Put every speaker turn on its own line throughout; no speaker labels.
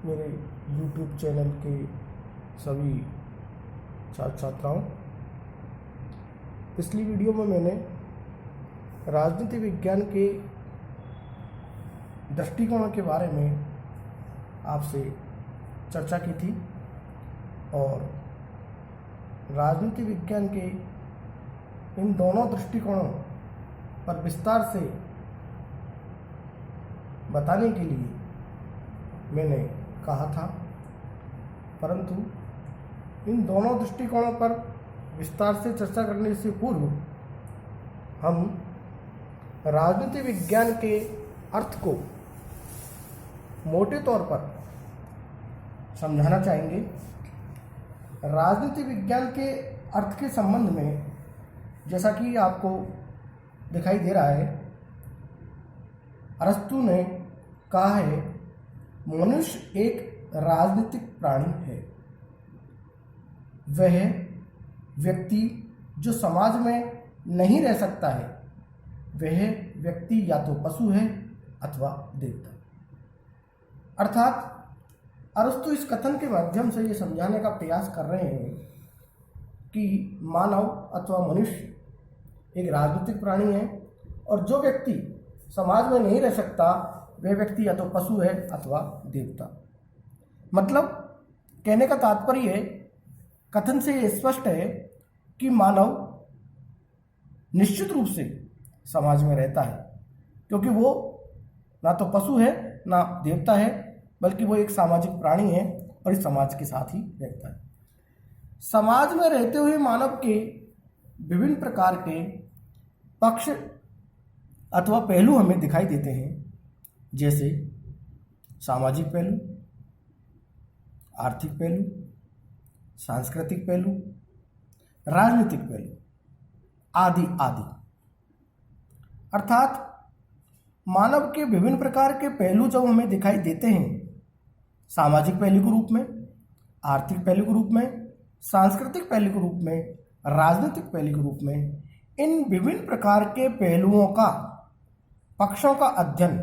मेरे YouTube channel के सभी छात्र छात्राओं। पिछली वीडियो में मैंने राजनीति विज्ञान के दृष्टिकोण के बारे में आपसे चर्चा की थी और राजनीति विज्ञान के इन दोनों दृष्टिकोणों पर विस्तार से बताने के लिए मैंने कहा था, परंतु इन दोनों दृष्टिकोणों पर विस्तार से चर्चा करने से पूर्व हम राजनीति विज्ञान के अर्थ को मोटे तौर पर समझाना चाहेंगे। राजनीति विज्ञान के अर्थ के संबंध में जैसा कि आपको दिखाई दे रहा है, अरस्तु ने कहा है मनुष्य एक राजनीतिक प्राणी है। वह व्यक्ति जो समाज में नहीं रह सकता है, वह व्यक्ति या तो पशु है अथवा देवता। अर्थात अरस्तु इस कथन के माध्यम से ये समझाने का प्रयास कर रहे हैं कि मानव अथवा मनुष्य एक राजनीतिक प्राणी है और जो व्यक्ति समाज में नहीं रह सकता वह व्यक्ति या तो पशु है अथवा देवता। मतलब कहने का तात्पर्य है, कथन से ये स्पष्ट है कि मानव निश्चित रूप से समाज में रहता है, क्योंकि वो ना तो पशु है ना देवता है, बल्कि वो एक सामाजिक प्राणी है और इस समाज के साथ ही रहता है। समाज में रहते हुए मानव के विभिन्न प्रकार के पक्ष अथवा पहलू हमें दिखाई देते हैं, जैसे सामाजिक पहलू, आर्थिक पहलू, सांस्कृतिक पहलू, राजनीतिक पहलू आदि आदि। अर्थात मानव के विभिन्न प्रकार के पहलू जब हमें दिखाई देते हैं, सामाजिक पहलू के रूप में, आर्थिक पहलू के रूप में, सांस्कृतिक पहलू के रूप में, राजनीतिक पहलू के रूप में, इन विभिन्न प्रकार के पहलुओं का, पक्षों का अध्ययन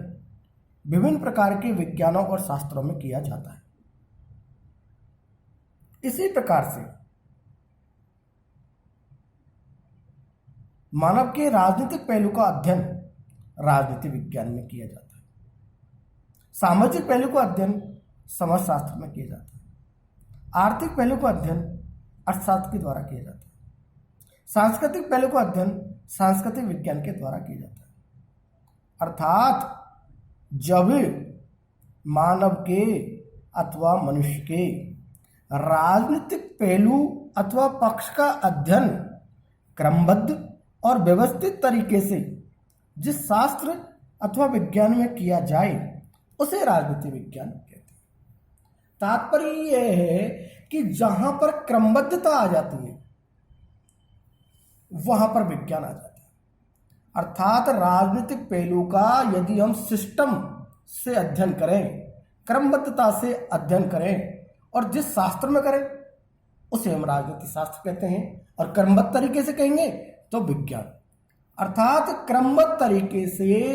विभिन्न प्रकार के विज्ञानों और शास्त्रों में किया जाता है। इसी प्रकार से मानव के राजनीतिक पहलू का अध्ययन राजनीति विज्ञान में किया जाता है। सामाजिक पहलू का अध्ययन समाजशास्त्र में किया जाता है। आर्थिक पहलू का अध्ययन अर्थशास्त्र के द्वारा किया जाता है। सांस्कृतिक पहलू का अध्ययन सांस्कृतिक विज्ञान के द्वारा किया जाता है। अर्थात जब मानव के अथवा मनुष्य के राजनीतिक पहलू अथवा पक्ष का अध्ययन क्रमबद्ध और व्यवस्थित तरीके से जिस शास्त्र अथवा विज्ञान में किया जाए उसे राजनीति विज्ञान कहते हैं। तात्पर्य यह है कि जहां पर क्रमबद्धता आ जाती है वहां पर विज्ञान आ जाता है। अर्थात राजनीतिक पहलू का यदि हम सिस्टम से अध्ययन करें, क्रमबद्धता से अध्ययन करें और जिस शास्त्र में करें उसे हम राजनीति शास्त्र कहते हैं, और क्रमबद्ध तरीके से कहेंगे तो विज्ञान। अर्थात क्रमबद्ध तरीके से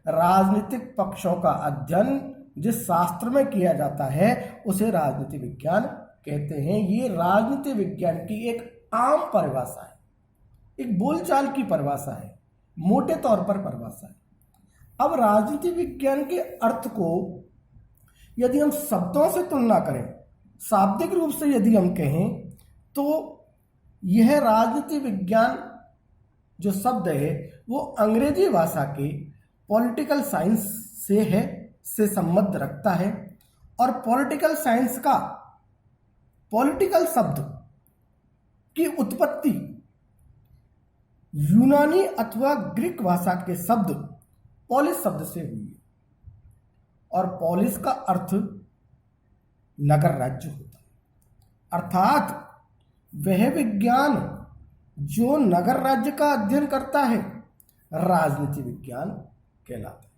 राजनीतिक पक्षों का अध्ययन जिस शास्त्र में किया जाता है उसे राजनीति विज्ञान कहते हैं। ये राजनीति विज्ञान की एक आम परिभाषा है, एक बोलचाल की परिभाषा है, मोटे तौर पर परिभाषा है। अब राजनीति विज्ञान के अर्थ को यदि हम शब्दों से तुलना करें, शाब्दिक रूप से यदि हम कहें, तो यह राजनीति विज्ञान जो शब्द है वो अंग्रेजी भाषा के पॉलिटिकल साइंस से संबंध रखता है, और पॉलिटिकल साइंस का पॉलिटिकल शब्द की उत्पत्ति यूनानी अथवा ग्रीक भाषा के शब्द पोलिस शब्द से हुई है, और पोलिस का अर्थ नगर राज्य होता है। अर्थात वह विज्ञान जो नगर राज्य का अध्ययन करता है राजनीति विज्ञान कहलाता है।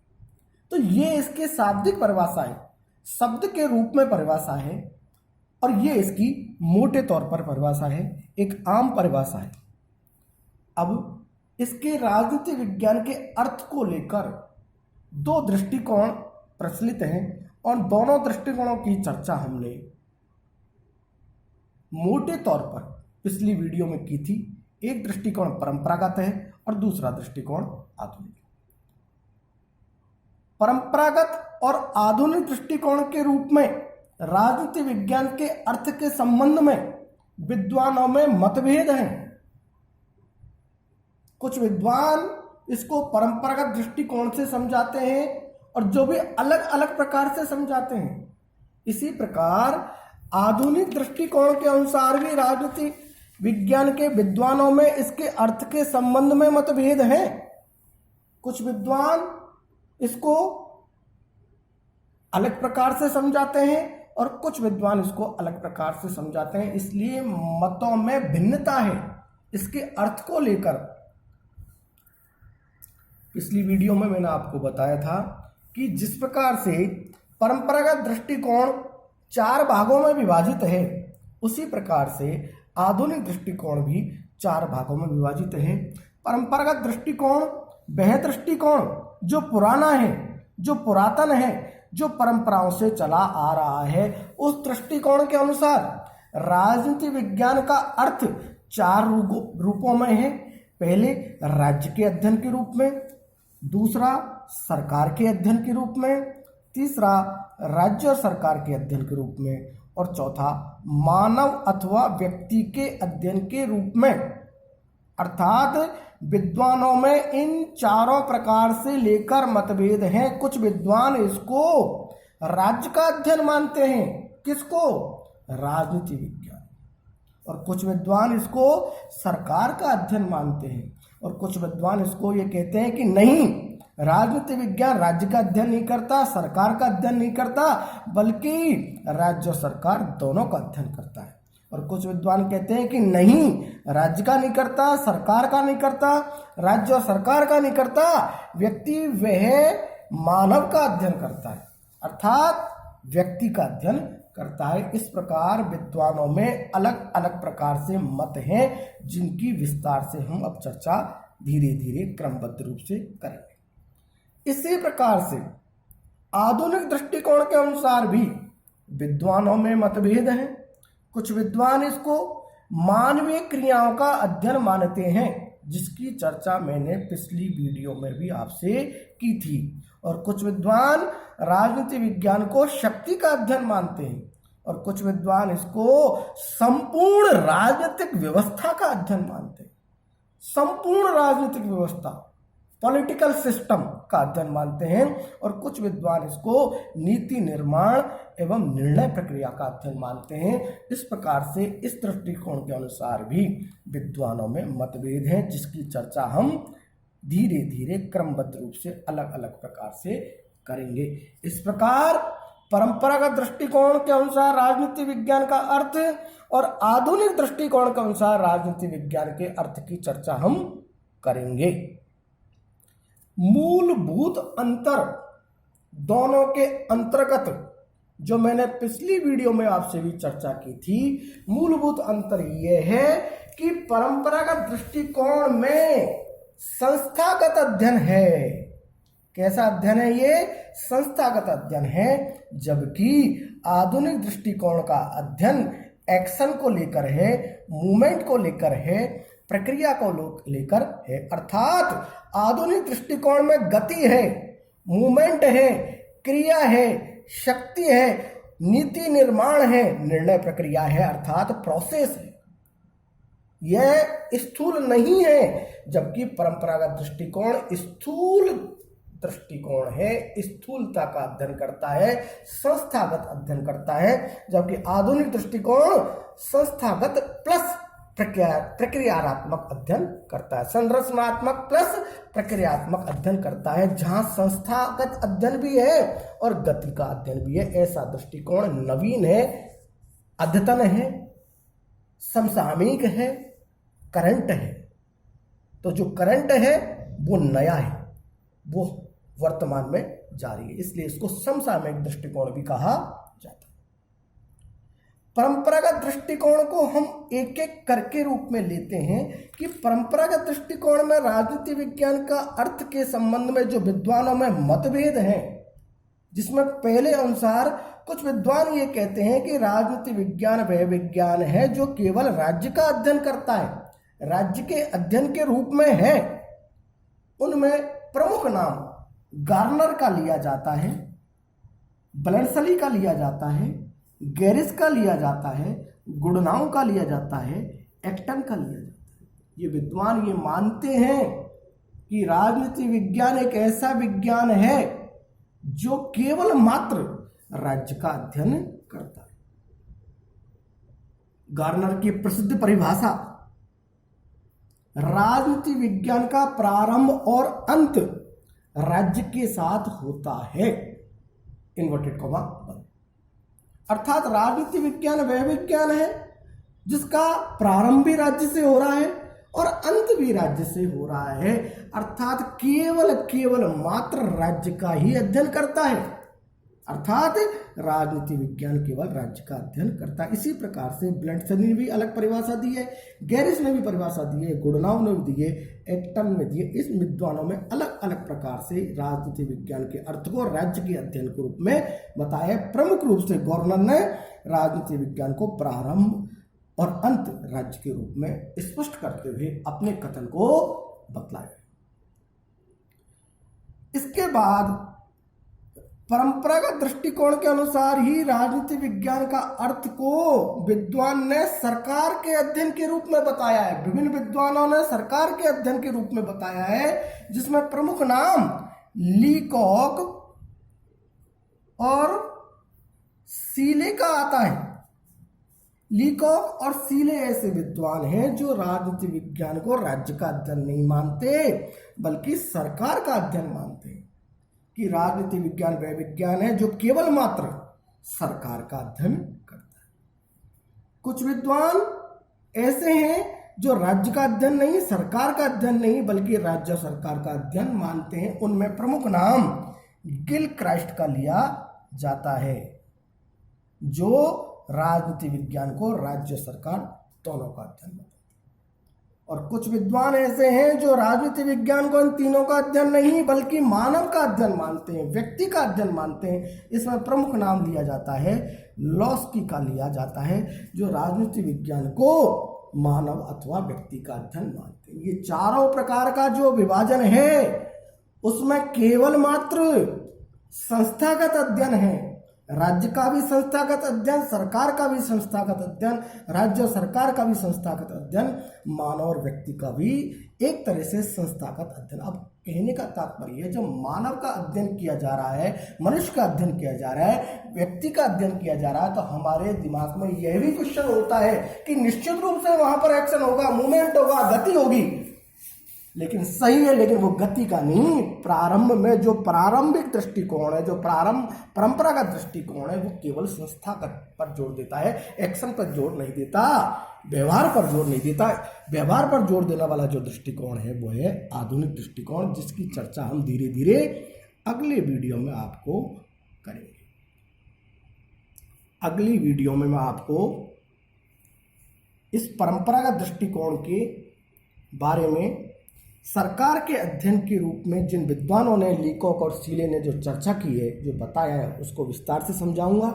तो ये इसके शाब्दिक परिभाषा है, शब्द के रूप में परिभाषा है, और ये इसकी मोटे तौर पर परिभाषा है, एक आम परिभाषा है। अब इसके राजनीति विज्ञान के अर्थ को लेकर दो दृष्टिकोण प्रचलित हैं और दोनों दृष्टिकोणों की चर्चा हमने मोटे तौर पर पिछली वीडियो में की थी। एक दृष्टिकोण परंपरागत है और दूसरा दृष्टिकोण आधुनिक। परंपरागत और आधुनिक दृष्टिकोण के रूप में राजनीति विज्ञान के अर्थ के संबंध में विद्वानों में मतभेद हैं। कुछ विद्वान इसको परंपरागत दृष्टिकोण से समझाते हैं और जो भी अलग अलग प्रकार से समझाते हैं। इसी प्रकार आधुनिक दृष्टिकोण के अनुसार भी राजनीतिक विज्ञान के विद्वानों में इसके अर्थ के संबंध में मतभेद हैं। कुछ विद्वान इसको अलग प्रकार से समझाते हैं और कुछ विद्वान इसको अलग प्रकार से समझाते हैं, इसलिए मतों में भिन्नता है इसके अर्थ को लेकर। पिछली वीडियो में मैंने आपको बताया था कि जिस प्रकार से परंपरागत दृष्टिकोण 4 भागों में विभाजित है, उसी प्रकार से आधुनिक दृष्टिकोण भी 4 भागों में विभाजित है। परंपरागत दृष्टिकोण वह दृष्टिकोण जो पुराना है, जो पुरातन है, जो परंपराओं से चला आ रहा है। उस दृष्टिकोण के अनुसार राजनीति विज्ञान का अर्थ 4 रूपों में है। पहले राज्य के अध्ययन के रूप में, दूसरा सरकार के अध्ययन के रूप में, तीसरा राज्य और सरकार के अध्ययन के रूप में, और चौथा मानव अथवा व्यक्ति के अध्ययन के रूप में। अर्थात विद्वानों में इन 4 प्रकार से लेकर मतभेद हैं। कुछ विद्वान इसको राज्य का अध्ययन मानते हैं, किसको? राजनीति विज्ञान। और कुछ विद्वान इसको सरकार का अध्ययन मानते हैं, और कुछ विद्वान इसको ये कहते हैं कि नहीं, राजनीति विज्ञान राज्य का अध्ययन नहीं करता, सरकार का अध्ययन नहीं करता, बल्कि राज्य और सरकार दोनों का अध्ययन करता है। और कुछ विद्वान कहते हैं कि नहीं, राज्य का नहीं करता, सरकार का नहीं करता, राज्य और सरकार का नहीं करता, व्यक्ति वह मानव का अध्ययन करता है, अर्थात व्यक्ति का अध्ययन करता है। इस प्रकार विद्वानों में अलग अलग प्रकार से मत हैं, जिनकी विस्तार से हम अब चर्चा धीरे धीरे क्रमबद्ध रूप से करेंगे। इसी प्रकार से आधुनिक दृष्टिकोण के अनुसार भी विद्वानों में मतभेद हैं। कुछ विद्वान इसको मानवीय क्रियाओं का अध्ययन मानते हैं, जिसकी चर्चा मैंने पिछली वीडियो में भी आपसे की थी। और कुछ विद्वान राजनीति विज्ञान को शक्ति का अध्ययन मानते हैं, और कुछ विद्वान इसको संपूर्ण राजनीतिक व्यवस्था का अध्ययन मानते हैं। संपूर्ण राजनीतिक व्यवस्था, पॉलिटिकल सिस्टम का अध्ययन मानते हैं, और कुछ विद्वान इसको नीति निर्माण एवं निर्णय प्रक्रिया का अध्ययन मानते हैं। इस प्रकार से इस दृष्टिकोण के अनुसार भी विद्वानों में मतभेद हैं, जिसकी चर्चा हम धीरे धीरे क्रमबद्ध रूप से अलग अलग प्रकार से करेंगे। इस प्रकार परंपरागत दृष्टिकोण के अनुसार राजनीति विज्ञान का अर्थ और आधुनिक दृष्टिकोण के अनुसार राजनीति विज्ञान के अर्थ की चर्चा हम करेंगे। मूलभूत अंतर दोनों के अंतर्गत जो मैंने पिछली वीडियो में आपसे भी चर्चा की थी, मूलभूत अंतर यह है कि परंपरागत दृष्टिकोण में संस्थागत अध्ययन है। कैसा अध्ययन है? ये संस्थागत अध्ययन है, जबकि आधुनिक दृष्टिकोण का अध्ययन एक्शन को लेकर है, मूवमेंट को लेकर है, प्रक्रिया को लेकर है। अर्थात आधुनिक दृष्टिकोण में गति है, मूवमेंट है, क्रिया है, शक्ति है, नीति निर्माण है, निर्णय प्रक्रिया है, अर्थात प्रोसेस है। यह स्थूल नहीं है, जबकि परंपरागत दृष्टिकोण स्थूल दृष्टिकोण है, स्थूलता का अध्ययन करता है, संस्थागत अध्ययन करता है, जबकि आधुनिक दृष्टिकोण संस्थागत प्लस प्रक्रियात्मक अध्ययन करता है, संरचनात्मक प्लस प्रक्रियात्मक अध्ययन करता है, जहां संस्थागत अध्ययन भी है और गति का अध्ययन भी है। ऐसा दृष्टिकोण नवीन है, अद्यतन है, समसामयिक है, करंट है। तो जो करंट है वो नया है, वो वर्तमान में जारी है, इसलिए इसको समसामयिक दृष्टिकोण भी कहा जाता है। परंपरागत दृष्टिकोण को हम एक एक करके रूप में लेते हैं कि परंपरागत दृष्टिकोण में राजनीति विज्ञान का अर्थ के संबंध में जो विद्वानों में मतभेद हैं, जिसमें पहले अनुसार कुछ विद्वान ये कहते हैं कि राजनीति विज्ञान वह विज्ञान है जो केवल राज्य का अध्ययन करता है, राज्य के अध्ययन के रूप में है। उनमें प्रमुख नाम गार्नर का लिया जाता है, ब्लैंसली का लिया जाता है, गैरिस का लिया जाता है, गुडनाउ का लिया जाता है, एक्टन का लिया जाता है। ये विद्वान ये मानते हैं कि राजनीति विज्ञान एक ऐसा विज्ञान है जो केवल मात्र राज्य का अध्ययन करता है। गार्नर की प्रसिद्ध परिभाषा, राजनीति विज्ञान का प्रारंभ और अंत राज्य के साथ होता है, इन्वर्टेड कॉमा बंद। अर्थात राजनीति विज्ञान वह विज्ञान है जिसका प्रारंभ भी राज्य से हो रहा है और अंत भी राज्य से हो रहा है, अर्थात केवल मात्र राज्य का ही अध्ययन करता है। अर्थात राजनीति विज्ञान केवल राज्य का अध्ययन करता है। इसी प्रकार से ब्लैंसली ने भी अलग परिभाषा दी है, गैरिस ने भी परिभाषा दी है, गुडनाउ ने भी दी है, एक्टन ने दी है। इस विद्वानों में अलग अलग प्रकार से राजनीति विज्ञान के अर्थ को राज्य के अध्ययन के रूप में बताया। प्रमुख रूप से गवर्नर ने राजनीति विज्ञान को प्रारंभ और अंत राज्य के रूप में स्पष्ट करते हुए अपने कथन को बतलाया। इसके बाद परंपरागत दृष्टिकोण के अनुसार ही राजनीति विज्ञान का अर्थ को विद्वान ने सरकार के अध्ययन के रूप में बताया है। विभिन्न विद्वानों ने सरकार के अध्ययन के रूप में बताया है, जिसमें प्रमुख नाम लीकॉक और सीले का आता है। लीकॉक और सीले ऐसे विद्वान हैं जो राजनीति विज्ञान को राज्य का अध्ययन नहीं मानते बल्कि सरकार का अध्ययन मानते हैं, कि राजनीति विज्ञान वह विज्ञान है जो केवल मात्र सरकार का अध्ययन करता है। कुछ विद्वान ऐसे हैं जो राज्य का अध्ययन नहीं, सरकार का अध्ययन नहीं बल्कि राज्य सरकार का अध्ययन मानते हैं। उनमें प्रमुख नाम गिलक्राइस्ट का लिया जाता है, जो राजनीति विज्ञान को राज्य सरकार दोनों का अध्ययन मानते हैं। और कुछ विद्वान ऐसे हैं जो राजनीति विज्ञान को इन तीनों का अध्ययन नहीं बल्कि मानव का अध्ययन मानते हैं, व्यक्ति का अध्ययन मानते हैं। इसमें प्रमुख नाम लिया जाता है लॉस्की का लिया जाता है, जो राजनीति विज्ञान को मानव अथवा व्यक्ति का अध्ययन मानते हैं। ये चारों प्रकार का जो विभाजन है उसमें केवल मात्र संस्थागत अध्ययन है। राज्य का भी संस्थागत अध्ययन, सरकार का भी संस्थागत अध्ययन, राज्य सरकार का भी संस्थागत अध्ययन, मानव और व्यक्ति का भी एक तरह से संस्थागत अध्ययन। अब कहने का तात्पर्य है, जब मानव का अध्ययन किया जा रहा है, मनुष्य का अध्ययन किया जा रहा है, व्यक्ति का अध्ययन किया जा रहा है, तो हमारे दिमाग में यह भी क्वेश्चन होता है कि निश्चित रूप से वहां पर एक्शन होगा, मूवमेंट होगा, गति होगी, लेकिन सही है, लेकिन वो गति का नहीं। प्रारंभ में जो प्रारंभिक दृष्टिकोण है, जो परंपरागत दृष्टिकोण है, वो केवल संस्थागत पर जोर देता है, एक्शन पर जोर नहीं देता, व्यवहार पर जोर नहीं देता। व्यवहार पर जोर देने वाला जो दृष्टिकोण है वो है आधुनिक दृष्टिकोण, जिसकी चर्चा हम धीरे धीरे अगले वीडियो में आपको करेंगे। अगली वीडियो में मैं आपको इस परंपरागत दृष्टिकोण के बारे में सरकार के अध्ययन के रूप में जिन विद्वानों ने, लीकॉक और सीले ने जो चर्चा की है, जो बताया है, उसको विस्तार से समझाऊंगा।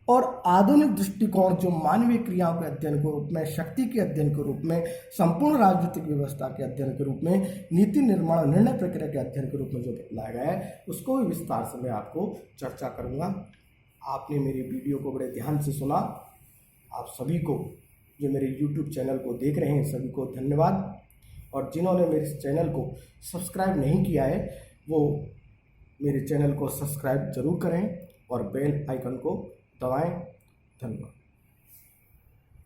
और आधुनिक दृष्टिकोण जो मानवीय क्रियाओं के अध्ययन के रूप में, शक्ति के अध्ययन के रूप में, संपूर्ण राजनीतिक व्यवस्था के अध्ययन के रूप में, नीति निर्माण निर्णय प्रक्रिया के अध्ययन के रूप में जो बतलाया गया है, उसको भी विस्तार से मैं आपको चर्चा करूँगा। आपने मेरी वीडियो को बड़े ध्यान से सुना। आप सभी को, जो मेरे यूट्यूब चैनल को देख रहे हैं, सभी को धन्यवाद। और जिन्होंने मेरे चैनल को सब्सक्राइब नहीं किया है, वो मेरे चैनल को सब्सक्राइब जरूर करें और बेल आइकन को दबाएं। धन्यवाद।